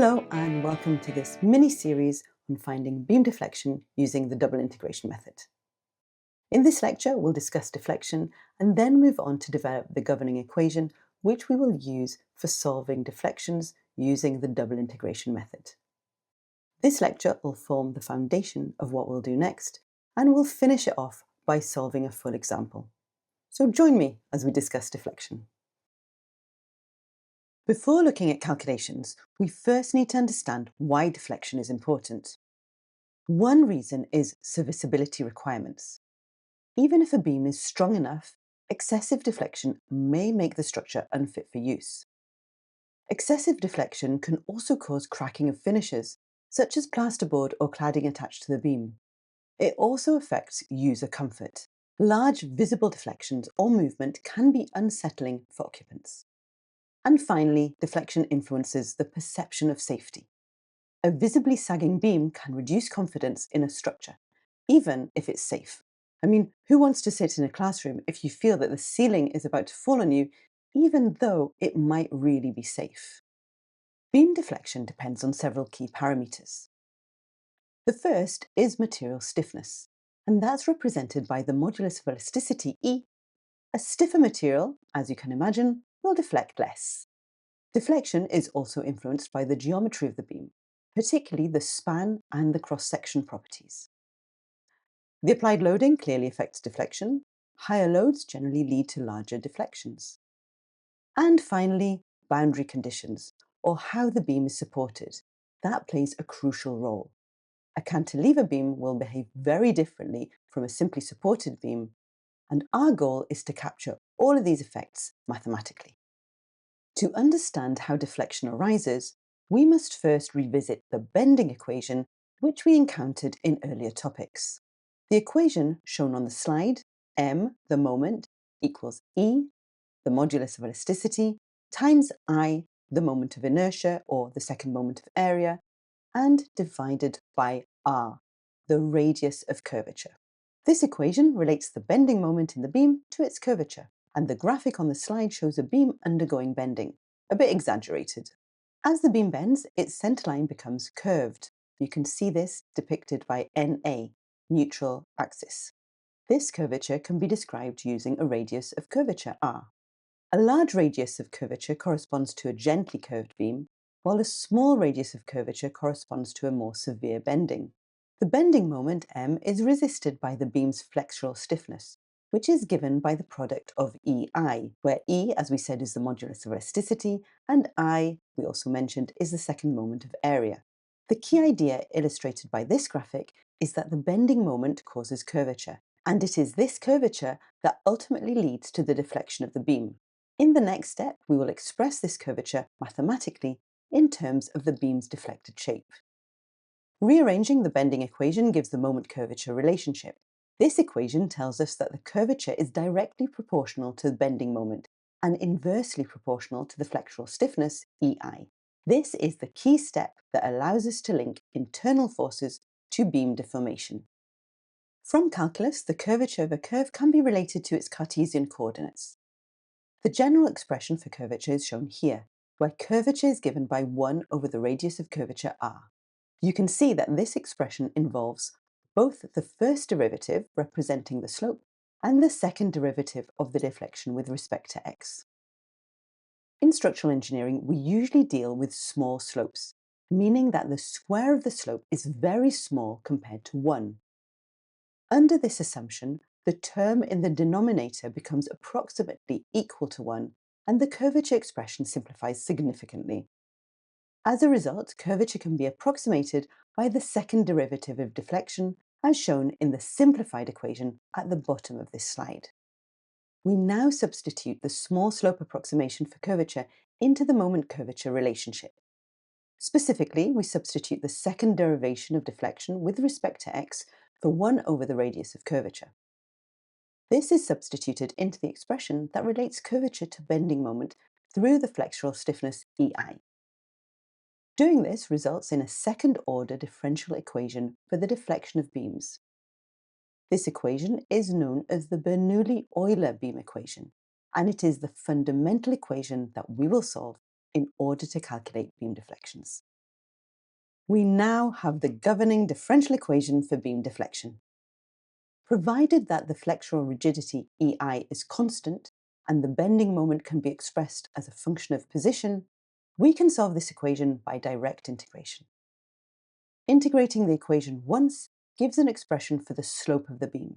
Hello and welcome to this mini-series on finding beam deflection using the double integration method. In this lecture, we'll discuss deflection and then move on to develop the governing equation, which we will use for solving deflections using the double integration method. This lecture will form the foundation of what we'll do next, and we'll finish it off by solving a full example. So join me as we discuss deflection. Before looking at calculations, we first need to understand why deflection is important. One reason is serviceability requirements. Even if a beam is strong enough, excessive deflection may make the structure unfit for use. Excessive deflection can also cause cracking of finishes, such as plasterboard or cladding attached to the beam. It also affects user comfort. Large visible deflections or movement can be unsettling for occupants. And finally, deflection influences the perception of safety. A visibly sagging beam can reduce confidence in a structure, even if it's safe. I mean, who wants to sit in a classroom if you feel that the ceiling is about to fall on you, even though it might really be safe? Beam deflection depends on several key parameters. The first is material stiffness, and that's represented by the modulus of elasticity E. A stiffer material, as you can imagine, will deflect less. Deflection is also influenced by the geometry of the beam, particularly the span and the cross-section properties. The applied loading clearly affects deflection. Higher loads generally lead to larger deflections. And finally, boundary conditions, or how the beam is supported. That plays a crucial role. A cantilever beam will behave very differently from a simply supported beam, and our goal is to capture all of these effects mathematically. To understand how deflection arises, we must first revisit the bending equation, which we encountered in earlier topics. The equation shown on the slide, m, the moment, equals E, the modulus of elasticity, times I, the moment of inertia, or the second moment of area, and divided by r, the radius of curvature. This equation relates the bending moment in the beam to its curvature, and the graphic on the slide shows a beam undergoing bending, a bit exaggerated. As the beam bends, its centerline becomes curved. You can see this depicted by NA, neutral axis. This curvature can be described using a radius of curvature r. A large radius of curvature corresponds to a gently curved beam, while a small radius of curvature corresponds to a more severe bending. The bending moment m is resisted by the beam's flexural stiffness, which is given by the product of EI, where E, as we said, is the modulus of elasticity, and I, we also mentioned, is the second moment of area. The key idea illustrated by this graphic is that the bending moment causes curvature, and it is this curvature that ultimately leads to the deflection of the beam. In the next step, we will express this curvature mathematically in terms of the beam's deflected shape. Rearranging the bending equation gives the moment-curvature relationship. This equation tells us that the curvature is directly proportional to the bending moment and inversely proportional to the flexural stiffness, EI. This is the key step that allows us to link internal forces to beam deformation. From calculus, the curvature of a curve can be related to its Cartesian coordinates. The general expression for curvature is shown here, where curvature is given by 1 over the radius of curvature r. You can see that this expression involves both the first derivative, representing the slope, and the second derivative of the deflection with respect to x. In structural engineering, we usually deal with small slopes, meaning that the square of the slope is very small compared to 1. Under this assumption, the term in the denominator becomes approximately equal to 1, and the curvature expression simplifies significantly. As a result, curvature can be approximated by the second derivative of deflection, as shown in the simplified equation at the bottom of this slide. We now substitute the small slope approximation for curvature into the moment-curvature relationship. Specifically, we substitute the second derivation of deflection with respect to x for 1 over the radius of curvature. This is substituted into the expression that relates curvature to bending moment through the flexural stiffness EI. Doing this results in a second-order differential equation for the deflection of beams. This equation is known as the Bernoulli-Euler beam equation, and it is the fundamental equation that we will solve in order to calculate beam deflections. We now have the governing differential equation for beam deflection. Provided that the flexural rigidity EI is constant and the bending moment can be expressed as a function of position, we can solve this equation by direct integration. Integrating the equation once gives an expression for the slope of the beam.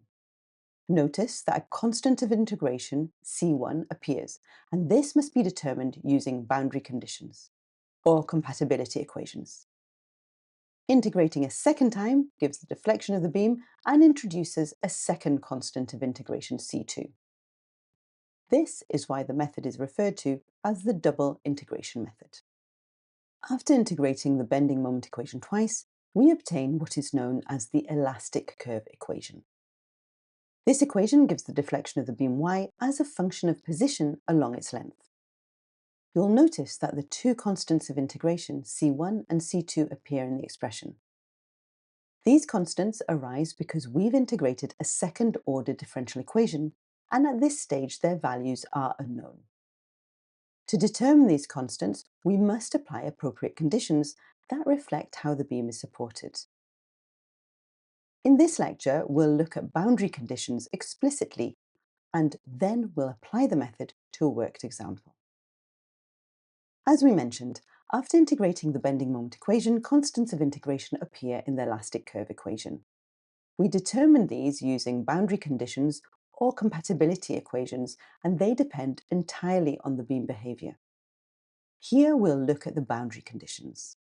Notice that a constant of integration, C1, appears, and this must be determined using boundary conditions, or compatibility equations. Integrating a second time gives the deflection of the beam and introduces a second constant of integration, C2. This is why the method is referred to as the double integration method. After integrating the bending moment equation twice, we obtain what is known as the elastic curve equation. This equation gives the deflection of the beam y as a function of position along its length. You'll notice that the two constants of integration, C1 and C2, appear in the expression. These constants arise because we've integrated a second-order differential equation, and at this stage their values are unknown. To determine these constants, we must apply appropriate conditions that reflect how the beam is supported. In this lecture, we'll look at boundary conditions explicitly, and then we'll apply the method to a worked example. As we mentioned, after integrating the bending moment equation, constants of integration appear in the elastic curve equation. We determine these using boundary conditions or compatibility equations, and they depend entirely on the beam behavior. Here we'll look at the boundary conditions.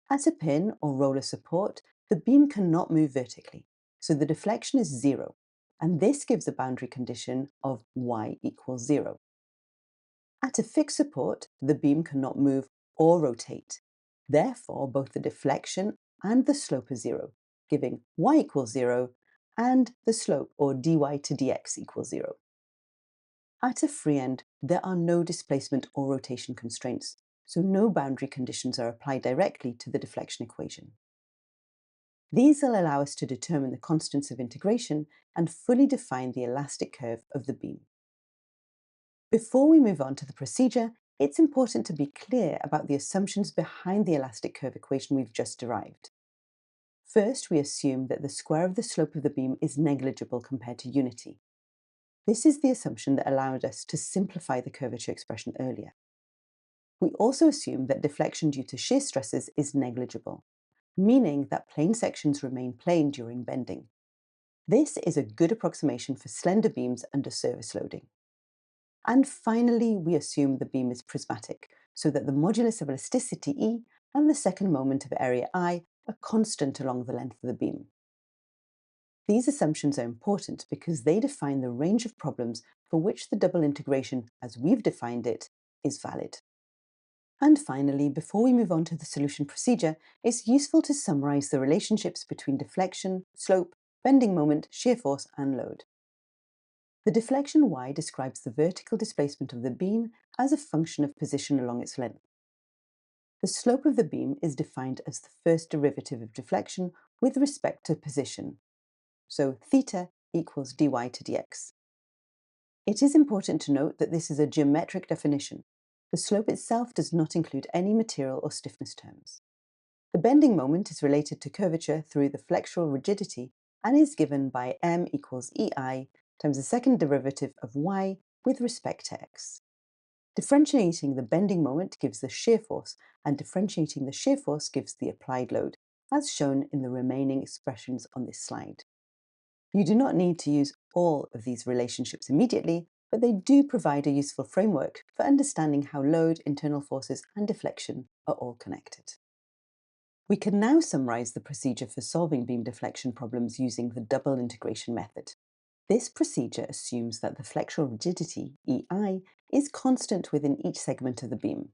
At a pin or roller support, the beam cannot move vertically, so the deflection is 0, and this gives a boundary condition of y equals 0. At a fixed support, the beam cannot move or rotate. Therefore, both the deflection and the slope are 0, giving y equals 0, and the slope, or dy to dx, equals 0. At a free end, there are no displacement or rotation constraints, so no boundary conditions are applied directly to the deflection equation. These will allow us to determine the constants of integration and fully define the elastic curve of the beam. Before we move on to the procedure, it's important to be clear about the assumptions behind the elastic curve equation we've just derived. First, we assume that the square of the slope of the beam is negligible compared to unity. This is the assumption that allowed us to simplify the curvature expression earlier. We also assume that deflection due to shear stresses is negligible, meaning that plane sections remain plane during bending. This is a good approximation for slender beams under service loading. And finally, we assume the beam is prismatic, so that the modulus of elasticity E and the second moment of area I are constant along the length of the beam. These assumptions are important because they define the range of problems for which the double integration, as we've defined it, is valid. And finally, before we move on to the solution procedure, it's useful to summarize the relationships between deflection, slope, bending moment, shear force, and load. The deflection y describes the vertical displacement of the beam as a function of position along its length. The slope of the beam is defined as the first derivative of deflection with respect to position, so theta equals dy to dx. It is important to note that this is a geometric definition. The slope itself does not include any material or stiffness terms. The bending moment is related to curvature through the flexural rigidity and is given by m equals ei times the second derivative of y with respect to x. Differentiating the bending moment gives the shear force, and differentiating the shear force gives the applied load, as shown in the remaining expressions on this slide. You do not need to use all of these relationships immediately, but they do provide a useful framework for understanding how load, internal forces, and deflection are all connected. We can now summarize the procedure for solving beam deflection problems using the double integration method. This procedure assumes that the flexural rigidity, EI, is constant within each segment of the beam.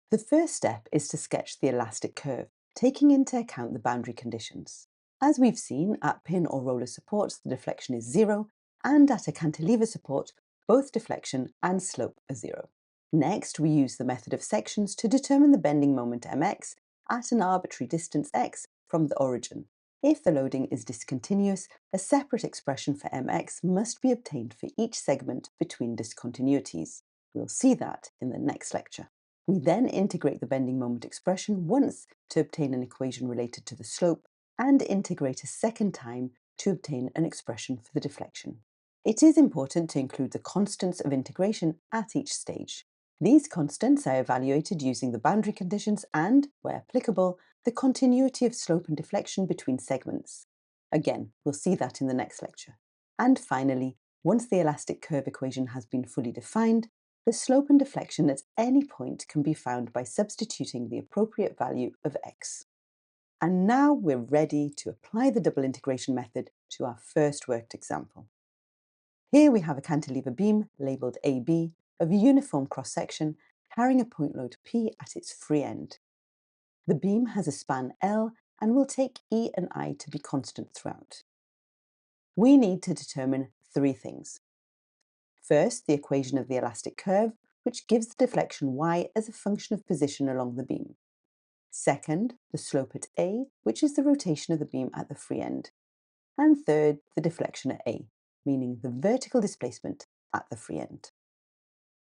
The first step is to sketch the elastic curve, taking into account the boundary conditions. As we've seen, at pin or roller supports, the deflection is 0, and at a cantilever support, both deflection and slope are 0. Next, we use the method of sections to determine the bending moment mx at an arbitrary distance x from the origin. If the loading is discontinuous, a separate expression for mx must be obtained for each segment between discontinuities. We'll see that in the next lecture. We then integrate the bending moment expression once to obtain an equation related to the slope, and integrate a second time to obtain an expression for the deflection. It is important to include the constants of integration at each stage. These constants are evaluated using the boundary conditions and, where applicable, the continuity of slope and deflection between segments. Again, we'll see that in the next lecture. And finally, once the elastic curve equation has been fully defined, the slope and deflection at any point can be found by substituting the appropriate value of x. And now we're ready to apply the double integration method to our first worked example. Here we have a cantilever beam labelled AB of uniform cross-section carrying a point load P at its free end. The beam has a span L and will take E and I to be constant throughout. We need to determine three things. First, the equation of the elastic curve, which gives the deflection y as a function of position along the beam. Second, the slope at A, which is the rotation of the beam at the free end. And third, the deflection at A, meaning the vertical displacement at the free end.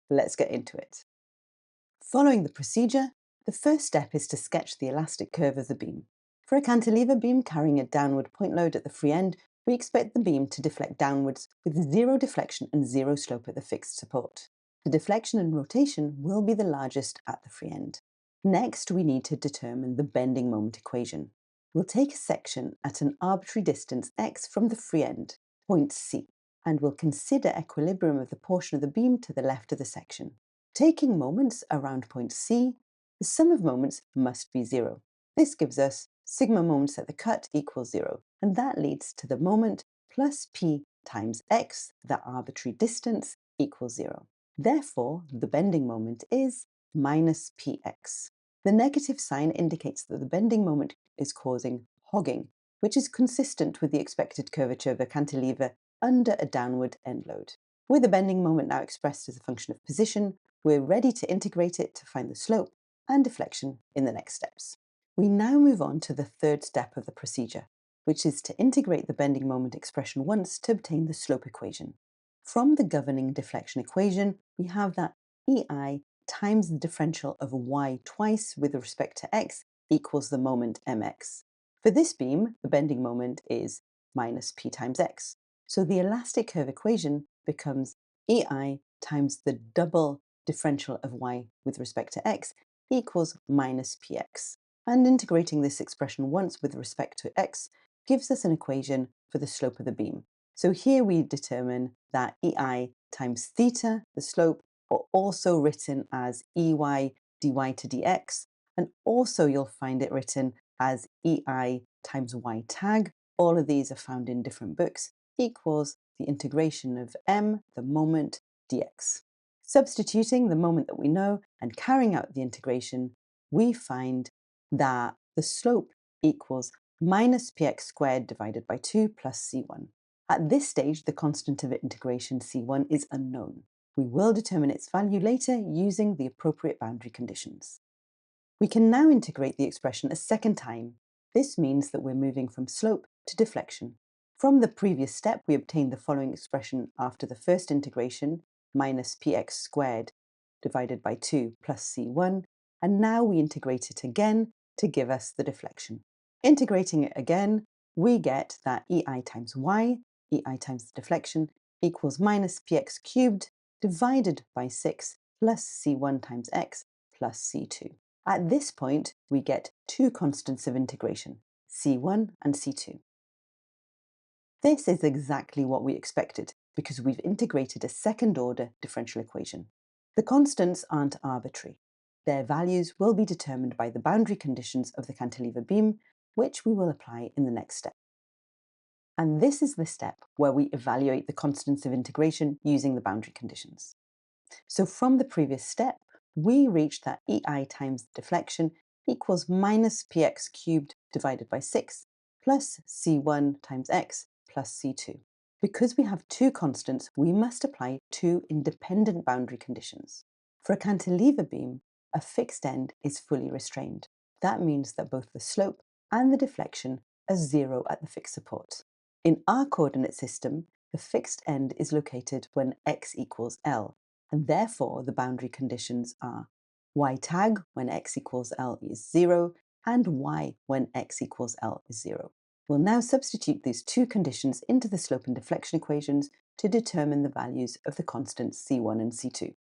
Let's get into it. Following the procedure, the first step is to sketch the elastic curve of the beam. For a cantilever beam carrying a downward point load at the free end, we expect the beam to deflect downwards with zero deflection and zero slope at the fixed support. The deflection and rotation will be the largest at the free end. Next, we need to determine the bending moment equation. We'll take a section at an arbitrary distance x from the free end, point C, and we'll consider equilibrium of the portion of the beam to the left of the section. Taking moments around point C, the sum of moments must be zero. This gives us sigma moments at the cut equals 0, and that leads to the moment plus p times x, the arbitrary distance, equals 0. Therefore, the bending moment is minus px. The negative sign indicates that the bending moment is causing hogging, which is consistent with the expected curvature of a cantilever under a downward end load. With the bending moment now expressed as a function of position, we're ready to integrate it to find the slope and deflection in the next steps. We now move on to the third step of the procedure, which is to integrate the bending moment expression once to obtain the slope equation. From the governing deflection equation, we have that EI times the differential of y twice with respect to x equals the moment mx. For this beam, the bending moment is minus p times x. So the elastic curve equation becomes EI times the double differential of y with respect to x equals minus px. And integrating this expression once with respect to x gives us an equation for the slope of the beam. So here we determine that EI times theta, the slope, are also written as EY dy to dx, and also you'll find it written as EI times y tag. All of these are found in different books, equals the integration of m, the moment, dx. Substituting the moment that we know and carrying out the integration, we find that the slope equals minus px squared divided by 2 plus c1. At this stage, the constant of integration c1 is unknown. We will determine its value later using the appropriate boundary conditions. We can now integrate the expression a second time. This means that we're moving from slope to deflection. From the previous step, we obtained the following expression after the first integration, minus px squared divided by 2 plus c1, and now we integrate it again to give us the deflection. Integrating it again, we get that EI times y, EI times the deflection, equals minus px cubed divided by 6 plus c1 times x plus c2. At this point, we get two constants of integration, c1 and c2. This is exactly what we expected because we've integrated a second-order differential equation. The constants aren't arbitrary. Their values will be determined by the boundary conditions of the cantilever beam, which we will apply in the next step. And this is the step where we evaluate the constants of integration using the boundary conditions. So from the previous step, we reached that EI times deflection equals minus px cubed divided by 6 plus c1 times x plus c2. Because we have two constants, we must apply two independent boundary conditions. For a cantilever beam, a fixed end is fully restrained. That means that both the slope and the deflection are 0 at the fixed support. In our coordinate system, the fixed end is located when x equals L, and therefore the boundary conditions are y tag when x equals L is 0, and y when x equals L is 0. We'll now substitute these two conditions into the slope and deflection equations to determine the values of the constants C1 and C2.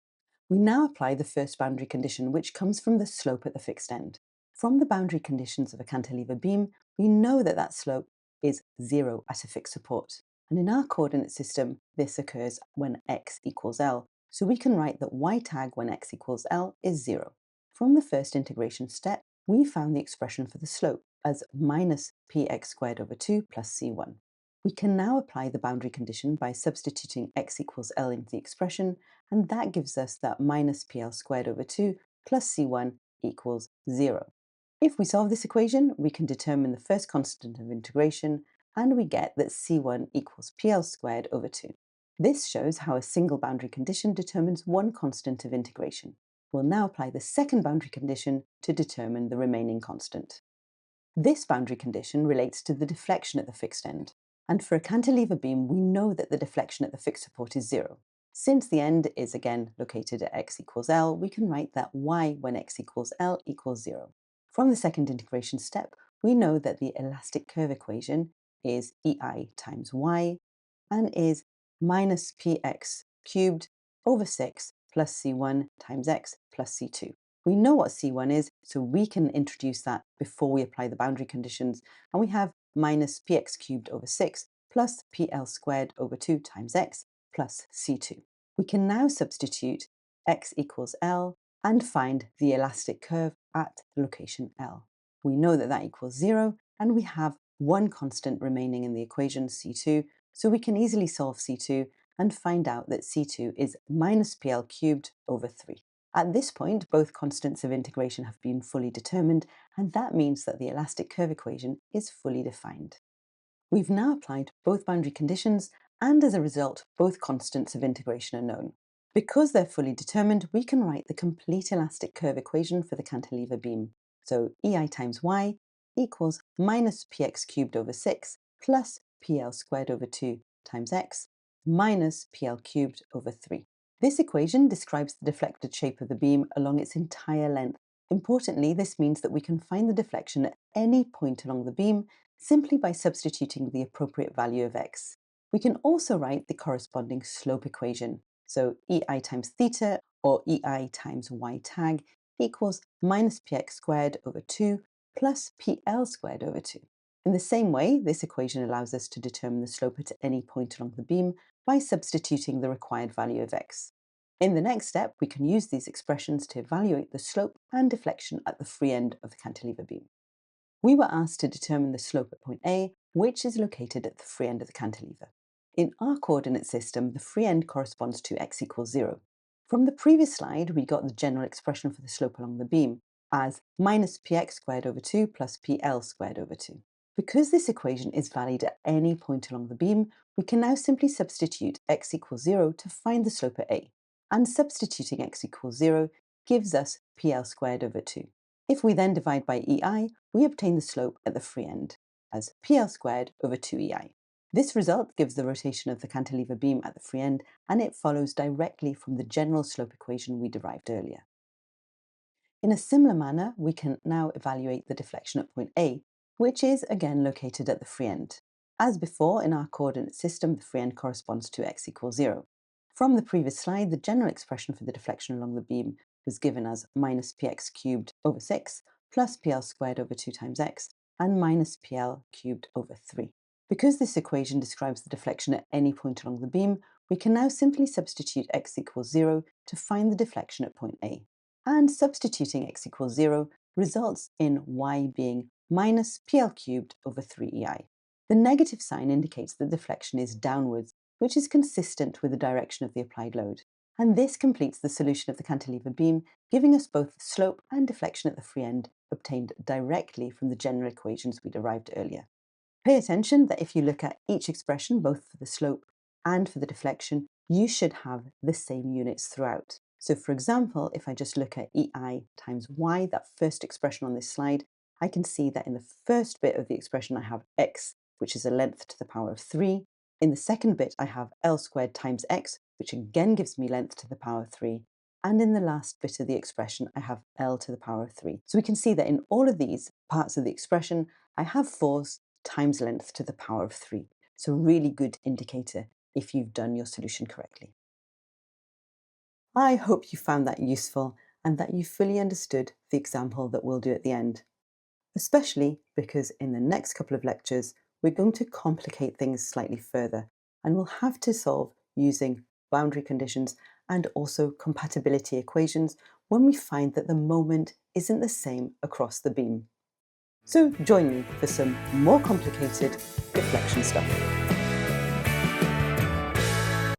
We now apply the first boundary condition, which comes from the slope at the fixed end. From the boundary conditions of a cantilever beam, we know that that slope is 0 at a fixed support. And in our coordinate system, this occurs when x equals L. So we can write that y tag when x equals L is 0. From the first integration step, we found the expression for the slope as minus px squared over 2 plus c1. We can now apply the boundary condition by substituting x equals L into the expression, and that gives us that minus pl squared over 2 plus c1 equals 0. If we solve this equation, we can determine the first constant of integration, and we get that c1 equals pl squared over 2. This shows how a single boundary condition determines one constant of integration. We'll now apply the second boundary condition to determine the remaining constant. This boundary condition relates to the deflection at the fixed end. And for a cantilever beam, we know that the deflection at the fixed support is 0. Since the end is again located at x equals L, we can write that y when x equals L equals 0. From the second integration step, we know that the elastic curve equation is EI times y and is minus px cubed over 6 plus c1 times x plus c2. We know what c1 is, so we can introduce that before we apply the boundary conditions, and we have minus px cubed over 6 plus pl squared over 2 times x plus c2. We can now substitute x equals L and find the elastic curve at location L. We know that that equals 0, and we have one constant remaining in the equation, c2, so we can easily solve c2 and find out that c2 is minus pl cubed over 3. At this point, both constants of integration have been fully determined, and that means that the elastic curve equation is fully defined. We've now applied both boundary conditions, and as a result, both constants of integration are known. Because they're fully determined, we can write the complete elastic curve equation for the cantilever beam. So EI times y equals minus px cubed over 6 plus pl squared over 2 times x minus pl cubed over 3. This equation describes the deflected shape of the beam along its entire length. Importantly, this means that we can find the deflection at any point along the beam simply by substituting the appropriate value of x. We can also write the corresponding slope equation. So EI times theta, or EI times y tag, equals minus px squared over 2 plus pl squared over 2. In the same way, this equation allows us to determine the slope at any point along the beam by substituting the required value of x. In the next step, we can use these expressions to evaluate the slope and deflection at the free end of the cantilever beam. We were asked to determine the slope at point A, which is located at the free end of the cantilever. In our coordinate system, the free end corresponds to x equals 0. From the previous slide, we got the general expression for the slope along the beam as minus px squared over 2 plus pl squared over 2. Because this equation is valid at any point along the beam, we can now simply substitute x equals 0 to find the slope at A. And substituting x equals 0 gives us pl squared over 2. If we then divide by EI, we obtain the slope at the free end as pl squared over 2EI. This result gives the rotation of the cantilever beam at the free end, and it follows directly from the general slope equation we derived earlier. In a similar manner, we can now evaluate the deflection at point A, which is again located at the free end. As before, in our coordinate system, the free end corresponds to x equals 0. From the previous slide, the general expression for the deflection along the beam was given as minus px cubed over 6 plus pl squared over 2 times x and minus pl cubed over 3. Because this equation describes the deflection at any point along the beam, we can now simply substitute x equals 0 to find the deflection at point A. And substituting x equals 0 results in y being minus pl cubed over 3ei. The negative sign indicates that deflection is downwards, which is consistent with the direction of the applied load. And this completes the solution of the cantilever beam, giving us both the slope and deflection at the free end obtained directly from the general equations we derived earlier. Pay attention that if you look at each expression, both for the slope and for the deflection, you should have the same units throughout. So for example, if I just look at EI times y, that first expression on this slide, I can see that in the first bit of the expression I have x, which is a length to the power of 3. In the second bit I have L squared times x, which again gives me length to the power of 3. And in the last bit of the expression, I have L to the power of 3. So we can see that in all of these parts of the expression, I have force times length to the power of 3. So a really good indicator if you've done your solution correctly. I hope you found that useful and that you fully understood the example that we'll do at the end, especially because in the next couple of lectures, we're going to complicate things slightly further and we'll have to solve using boundary conditions and also compatibility equations when we find that the moment isn't the same across the beam. So join me for some more complicated deflection stuff.